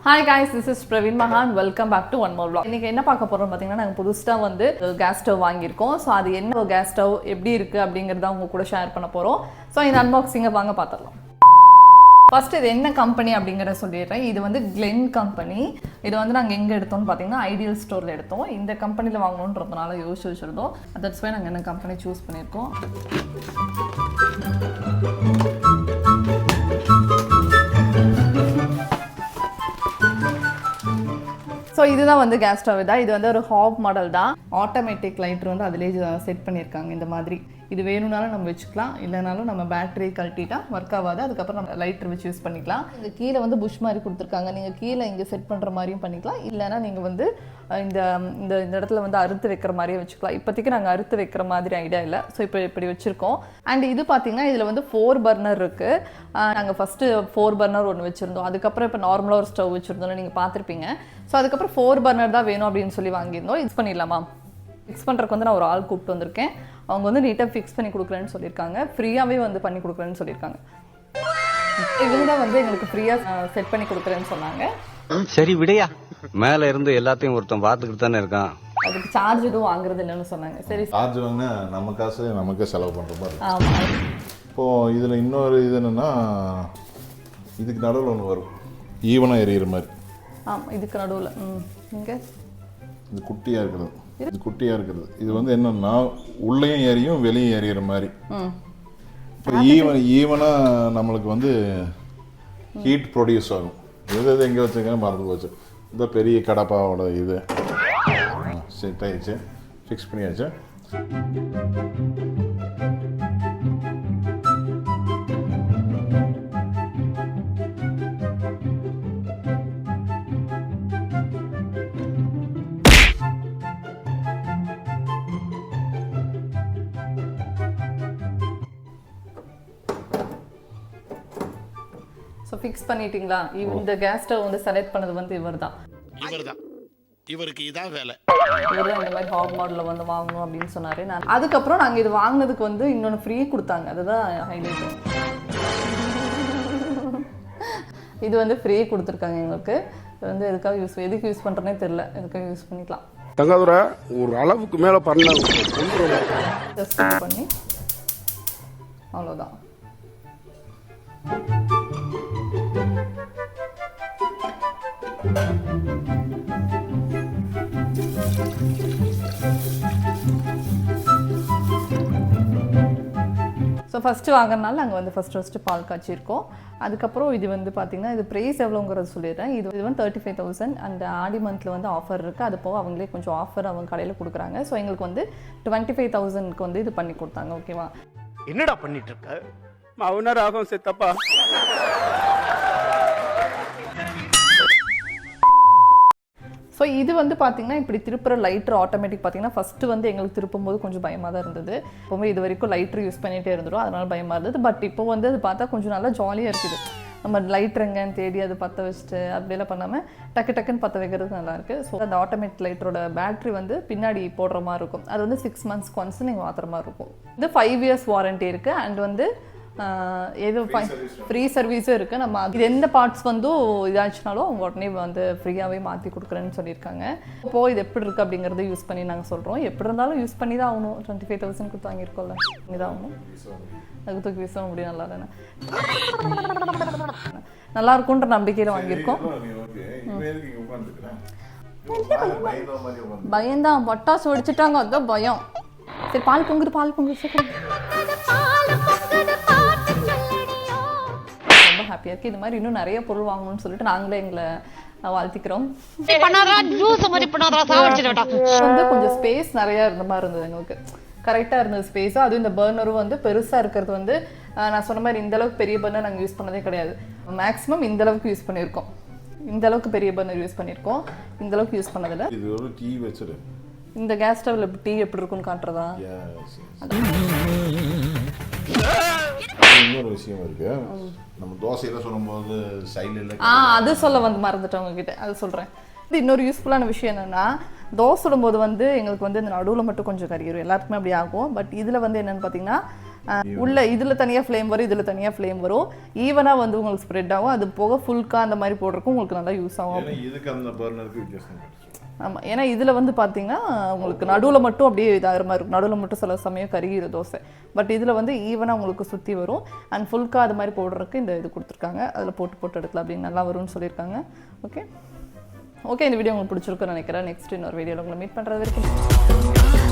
Hi guys, this is Praveen Mahan. Welcome back to one more vlog. இன்னைக்கு என்ன பார்க்க போறோம் பாத்தீங்கன்னா நாங்க புதுசா வந்து கேஸ் ஸ்டவ் வாங்கியிருக்கோம். சோ அது என்ன கேஸ் ஸ்டவ் எப்படி இருக்கு அப்படிங்கறத உங்க கூட ஷேர் பண்ண போறோம். சோ இந்த அன்பாக்சிங்க வாங்க பார்த்தறலாம். ஃபர்ஸ்ட் இது என்ன கம்பெனி அப்படிங்கறத சொல்லிடுறேன். இது வந்து Glen கம்பெனி. இது வந்து நாங்க எங்க எடுத்தோம்னு பாத்தீங்கன்னா ஐடியல் ஸ்டோர்ல எடுத்தோம். இந்த கம்பெனில வாங்கணும்ன்றதுனால யோசிச்சு வச்சிருந்தோம். தட்ஸ் வை நாங்க என்ன கம்பெனி சூஸ் பண்ணிருக்கோம். ஸோ இதுதான் வந்து கேஸ் ஸ்டவ் தான். இது வந்து ஒரு ஹாப் மாடல் தான். ஆட்டோமேட்டிக் லைட்டர் வந்து அதிலே செட் பண்ணியிருக்காங்க இந்த மாதிரி. இது வேணும்னாலும் நம்ம வச்சுக்கலாம், இல்லைனாலும் நம்ம பேட்டரி கழட்டிட்டா ஒர்க் ஆகாது. அதுக்கப்புறம் நம்ம லைட்டர் வச்சு யூஸ் பண்ணிக்கலாம். இங்கே கீழே வந்து புஷ் மாதிரி கொடுத்துருக்காங்க. நீங்கள் கீழே இங்கே செட் பண்ணுற மாதிரியும் பண்ணிக்கலாம், இல்லைனா நீங்கள் வந்து இந்த இந்த இந்த இடத்துல வந்து அறுத்து வைக்கிற மாதிரியே வச்சுக்கலாம். இப்போதைக்கு நாங்கள் அறுத்து வைக்கிற மாதிரி ஐடியா இல்லை. ஸோ இப்போ இப்படி வச்சுருக்கோம். அண்ட் இது பார்த்தீங்கன்னா இதில் வந்து 4 பர்னர் இருக்குது. நாங்கள் ஃபஸ்ட்டு 4 பர்னர் ஒன்று வச்சுருந்தோம். அதுக்கப்புறம் இப்போ நார்மலாக ஒரு ஸ்டவ் வச்சுருந்தோம்னு நீங்கள் பார்த்துருப்பீங்க. ஸோ அதுக்கப்புறம் 4 பர்னர் தான் வேணும் அப்படின்னு சொல்லி வாங்கியிருந்தோம். யூஸ் பண்ணிடலாமா? ஃபிக்ஸ் பண்ணுறதுக்கு வந்து நான் ஒரு ஆள் கூப்பிட்டு வந்திருக்கேன். அவங்க வந்து நீட்டாக ஃபிக்ஸ் பண்ணி கொடுக்குறேன்னு சொல்லியிருக்காங்க. ஃப்ரீயாகவே வந்து பண்ணி கொடுக்குறேன்னு சொல்லியிருக்காங்க. இவங்க தான் வந்து எங்களுக்கு ஃப்ரீயாக செட் பண்ணி கொடுக்குறேன்னு சொன்னாங்க. சரி விடையா, மேலே இருந்து எல்லாத்தையும் ஒருத்தன் பார்த்துக்கிட்டு தானே இருக்கான். அதுக்கு சார்ஜ் எதுவும் வாங்குறது இல்லைன்னு சொன்னாங்க. சரி, சார்ஜ் வாங்கினா நம்ம காசு நமக்கே செலவு பண்ணுற மாதிரி. ஆமாம். இப்போது இதில் இன்னொரு இது என்னென்னா, இதுக்கு நடுவில் ஒன்று வரும் ஈவனாக எரியிற மாதிரி. ஆமாம், இதுக்கு நடுவில் இங்கே இது குட்டியாக இருக்கிறது. இது குட்டியாக இருக்கிறது. இது வந்து என்னன்னா உள்ளேயும் எரியும் வெளியும் எரியிற மாதிரி. இப்போ ஈவனாக நம்மளுக்கு வந்து ஹீட் ப்ரொடியூஸ் ஆகும். எது எங்கே வச்சுருக்கேன்னு மறந்து போச்சு. இந்த பெரிய கடப்பாவோட இது செட் ஆயிடுச்சு, ஃபிக்ஸ் பண்ணியாச்சு. ஸோ ஃபிக்ஸ் பண்ணிட்டீங்களா? இந்த கேஸ் ஸ்டவ் வந்து செலக்ட் பண்ணது வந்து இவர் தான். இவருக்கு இதான் வேலை. இவர் தான் இந்த மாதிரி ஹாப் மாடலில் வந்து வாங்கணும் அப்படின்னு சொன்னார். நான் அதுக்கப்புறம் நாங்கள் இது வாங்கினதுக்கு வந்து இன்னொன்று ஃப்ரீ கொடுத்தாங்க. அதுதான் ஹைலைட். இது வந்து ஃப்ரீ கொடுத்துருக்காங்க எங்களுக்கு. இது வந்து எதுக்கு யூஸ் பண்ணுறேனே தெரில. எதுக்காக யூஸ் பண்ணிக்கலாம். தங்காதுரை ஒரு அளவுக்கு மேலே பண்ணலாம். ஜஸ்ட் பண்ணி அவ்வளோதான். ஸோ ஃபஸ்ட்டு வாங்கினால நாங்கள் வந்து ஃபஸ்ட்டு பால் காய்ச்சிருக்கோம். அதுக்கப்புறம் இது வந்து பார்த்திங்கன்னா இது ப்ரைஸ் எவ்வளோங்கிறது சொல்லிடுறேன். இது வந்து 35,000. அந்த ஆடி மந்தில் வந்து ஆஃபர் இருக்குது. அது போக அவங்களே கொஞ்சம் ஆஃபர் அவங்க கடையில் கொடுக்குறாங்க. ஸோ எங்களுக்கு வந்து 25,000க்கு வந்து இது பண்ணி கொடுத்தாங்க. ஓகேவா? என்னடா பண்ணிட்டு இருக்க? மௌன ராகம் செத்தப்பா. ஸோ இது வந்து பார்த்திங்கன்னா இப்படி திருப்புற லைட்ரு ஆட்டோமேட்டிக் பார்த்திங்கன்னா ஃபஸ்ட்டு வந்து எங்களுக்கு திருப்பும்போது கொஞ்சம் பயமாக தான் இருந்தது. எப்போவுமே இது வரைக்கும் லைட்ரு யூஸ் பண்ணிகிட்டே இருந்துடும், அதனால் பயமாக இருந்தது. பட் இப்போ வந்து அது பார்த்தா கொஞ்சம் நல்லா ஜாலியாக இருக்குது. நம்ம லைட்ருங்கன்னு தேடி அது பற்ற வச்சுட்டு அப்படியெல்லாம் பண்ணாமல் டக்குன்னு பற்ற வைக்கிறது நல்லாயிருக்கு. ஸோ அந்த ஆட்டோமேட்டிக் லைட்டரோட பேட்ரி வந்து பின்னாடி போடுற மாதிரி இருக்கும். அது வந்து 6 months ஒன்ஸ் நீங்கள் மாற்றுற மாதிரி இருக்கும். இது 5 years வாரண்ட்டி இருக்குது. அண்ட் வந்து ஏதோ ஃப்ரீ சர்வீஸும் இருக்குது. நம்ம இது எந்த பார்ட்ஸ் வந்து இதாச்சுனாலும் அவங்க உடனே வந்து ஃப்ரீயாகவே மாற்றி கொடுக்குறேன்னு சொல்லியிருக்காங்க. இப்போது இது எப்படி இருக்குது அப்படிங்கிறத யூஸ் பண்ணி நாங்கள் சொல்கிறோம். எப்படி இருந்தாலும் யூஸ் பண்ணி தான் ஆகணும். 25,000 கொடுத்து வாங்கியிருக்கோம்ல, பண்ணி தான் ஆகணும். அதுக்கு தூக்கி வீச முடியும். நல்லா தானே, நல்லா இருக்குன்ற நம்பிக்கையில் வாங்கியிருக்கோம். பயம்தான், பட்டாசு வெடிச்சிட்டாங்க, அதுதான் பயம். சரி, பால் பொங்குது சீக்கிரம். ரொம்ப ஹாப்பியாக இருக்குது. இது மாதிரி இன்னும் நிறைய பொருள் வாங்கணும்னு சொல்லிட்டு நாங்களே எங்களை வாழ்த்திக்கிறோம். வந்து கொஞ்சம் ஸ்பேஸ் நிறையா இருந்த மாதிரி இருந்தது எங்களுக்கு. கரெக்டாக இருந்தது ஸ்பேஸும். அதுவும் இந்த பர்னரும் வந்து பெருசாக இருக்கிறது வந்து நான் சொன்ன மாதிரி இந்தளவுக்கு பெரிய பர்னர் நாங்கள் யூஸ் பண்ணதே கிடையாது. மேக்ஸிமம் இந்தளவுக்கு யூஸ் பண்ணியிருக்கோம். இந்தளவுக்கு பெரிய பர்னர் யூஸ் பண்ணியிருக்கோம். இந்தளவுக்கு யூஸ் பண்ணதில்லை. இது ஒரு டீ வச்சிரு. இந்த கேஸ் ஸ்டவ்ல டீ எப்படி இருக்குன்னு காட்டுறதா? இன்னொரு விஷயம் இருக்கு. நம்ம தோசையில சொல்லும்போது சைடில் அது சொல்ல வந்து மறந்துட்டேன் உங்ககிட்ட. அது சொல்கிறேன். இது இன்னொரு யூஸ்ஃபுல்லான விஷயம் என்னென்னா, தோசை சுடும்போது வந்து எங்களுக்கு வந்து இந்த நடுவில் மட்டும் கொஞ்சம் கறியிரும். எல்லாருக்குமே அப்படி ஆகும். பட் இதில் வந்து என்னென்னு பார்த்தீங்கன்னா உள்ள இதில் தனியாக ஃப்ளேம் வரும், இதில் தனியாக ஃப்ளேம் வரும். ஈவனாக வந்து உங்களுக்கு ஸ்ப்ரெட் ஆகும். அது போக ஃபுல்கா அந்த மாதிரி போடுறதுக்கும் உங்களுக்கு நல்லா யூஸ் ஆகும். இதுக்கு அந்த பர்னருக்கு வித்தியாசம். ஆமாம், ஏன்னா இதில் வந்து பார்த்தீங்கன்னா உங்களுக்கு நடுவில் மட்டும் அப்படியே இதாகிற மாதிரி இருக்கும். நடுவில் மட்டும் சில சமயம் கருகிற தோசை. பட் இதில் வந்து ஈவனாக உங்களுக்கு சுற்றி வரும். அண்ட் ஃபுல்கா அது மாதிரி போடுறதுக்கு இந்த இது கொடுத்துருக்காங்க. அதில் போட்டு எடுக்கலாம் அப்படின்னு நல்லா வரும்னு சொல்லியிருக்காங்க. ஓகே, இந்த வீடியோ உங்களுக்கு பிடிச்சிருக்குன்னு நினைக்கிறேன். நெக்ஸ்ட் இன்னொரு வீடியோவில் உங்களை மீட் பண்ணுறது வரைக்கும்